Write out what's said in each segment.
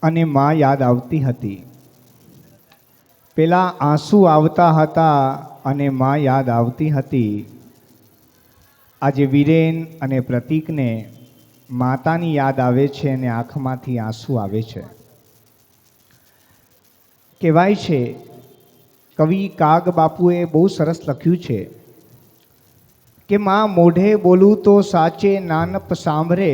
અને માં યાદ આવતી હતી. પેલા આંસુ આવતા હતા અને માં યાદ આવતી હતી. આજે વીરેન અને પ્રતીકને માતાની યાદ આવે છે અને આંખમાંથી આંસુ આવે છે. કહેવાય છે, કવિ કાગ બાપુએ બહુ સરસ લખ્યું છે કે માં મોઢે બોલું તો સાચે નાનપ સાંભળે,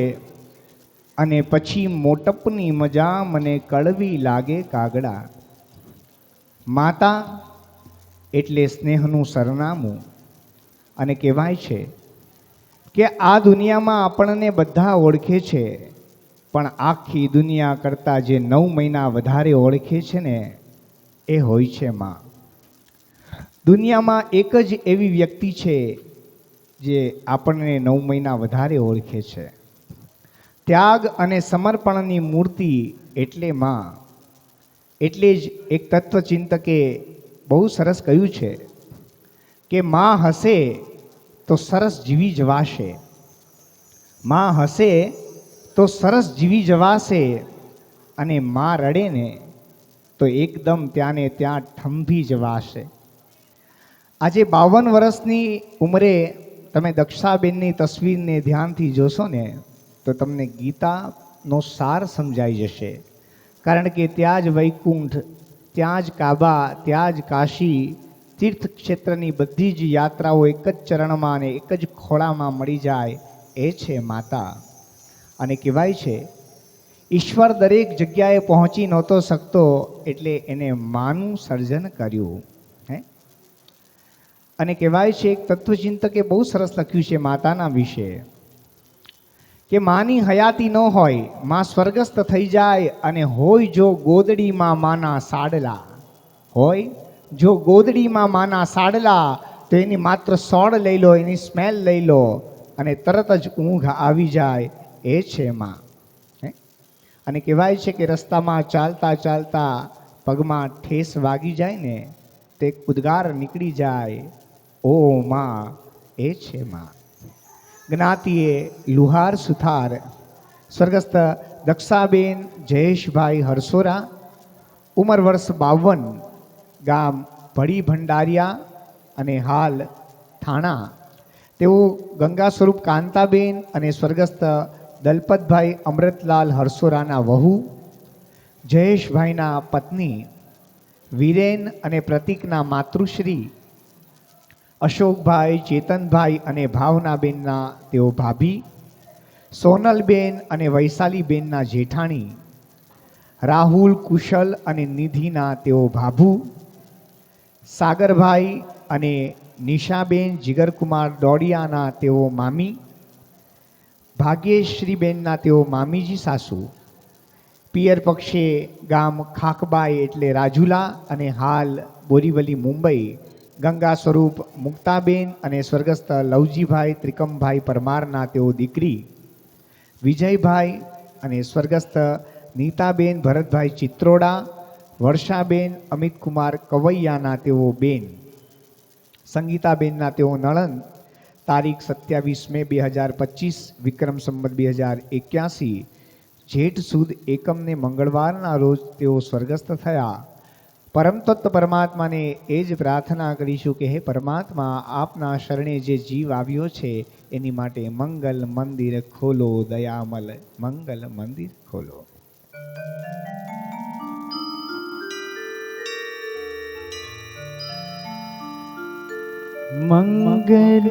અને પછી મોટપની મજા મને કડવી લાગે કાગડા. માતા એટલે સ્નેહનું સરનામું. અને કહેવાય છે કે આ દુનિયામાં આપણને બધા ઓળખે છે, પણ આખી દુનિયા કરતાં જે 9 મહિના વધારે ઓળખે છે ને એ હોય છે માં. દુનિયામાં એક જ એવી વ્યક્તિ છે જે આપણને 9 મહિના વધારે ઓળખે છે. ત્યાગ અને સમર્પણની મૂર્તિ એટલે માં. એટલે જ એક તત્વચિંતકે બહુ સરસ કહ્યું છે કે માં હસે તો સરસ જીવી જવાશે. માં હસે તો સરસ જીવી જવાશે, અને માં રડે ને તો એકદમ ત્યાં ને ત્યાં ઠંભી જવાશે. આજે 52 વર્ષની ઉંમરે તમે દક્ષાબેનની તસવીરને ધ્યાનથી જોશો ને તો તમને ગીતાનો સાર સમજાઈ જશે. કારણ કે ત્યાં જ વૈકુંઠ, ત્યાં જ કાબા, ત્યાં જ કાશી, તીર્થ ક્ષેત્રની બધી જ યાત્રાઓ એક જ ચરણમાં અને એક જ ખોળામાં મળી જાય, એ છે માતા. અને કહેવાય છે ઈશ્વર દરેક જગ્યાએ પહોંચી નહોતો શકતો એટલે એને માનું સર્જન કર્યું. અને કહેવાય છે એક તત્વચિંતકે બહુ સરસ લખ્યું છે માતાના વિશે કે માની હયાતી ન હોય, માં સ્વર્ગસ્થ થઈ જાય, અને હોય જો ગોદડીમાં માના સાડલા, હોય જો ગોદડીમાં માના સાડલા, તો એની માત્ર સોડ લઈ લો, એની સ્મેલ લઈ લો અને તરત જ ઊંઘ આવી જાય, એ છે માં. અને કહેવાય છે કે રસ્તામાં ચાલતા ચાલતા પગમાં ઠેસ વાગી જાય ને તો એક ઉદ્ગાર નીકળી જાય, ઓ માં, એ છે માં. જ્ઞાતિએ લુહાર સુથાર સ્વર્ગસ્થ દક્ષાબેન જયેશભાઈ હરસોરા, ઉંમર વર્ષ 52, ગામ ભડી ભંડારિયા અને હાલ થાણા. તેઓ ગંગા સ્વરૂપ કાંતાબેન અને સ્વર્ગસ્થ દલપતભાઈ અમૃતલાલ હરસોરાના વહુ, જયેશભાઈના પત્ની, વીરેન અને પ્રતીકના માતૃશ્રી, અશોકભાઈ, ચેતનભાઈ અને ભાવનાબેનના તેઓ ભાભી, સોનલબેન અને વૈશાલીબેનના જેઠાણી, રાહુલ, કુશલ અને નિધિના તેઓ ભાભુ, સાગરભાઈ અને નિશાબેન જીગરકુમાર ડોડિયાના તેઓ મામી, ભાગ્યેશ્રીબેનના તેઓ મામીજી સાસુ, પિયર પક્ષે ગામ ખાકબાઈ એટલે રાજુલા અને હાલ બોરીવલી મુંબઈ, ગંગા સ્વરૂપ મુક્તાબેન અને સ્વર્ગસ્થ લવજીભાઈ ત્રિકમભાઈ પરમારના તેઓ દીકરી, વિજયભાઈ અને સ્વર્ગસ્થ નીતાબેન ભરતભાઈ ચિત્રોડા, વર્ષાબેન અમિતકુમાર કવૈયાના તેઓ બેન, સંગીતાબેનના તેઓ નણંદ, તારીખ 27 મે 2025, વિક્રમ સંવત 2081, જેઠ સુદ એકમને મંગળવારના રોજ તેઓ સ્વર્ગસ્થ થયા. પરમ તત્વ પરમાત્માને એ જ પ્રાર્થના કરીશું કે હે પરમાત્મા, આપના શરણે જે જીવ આવ્યો છે એની માટે મંગલ મંદિર ખોલો દયામલ, મંગલ મંદિર ખોલો. મંગલ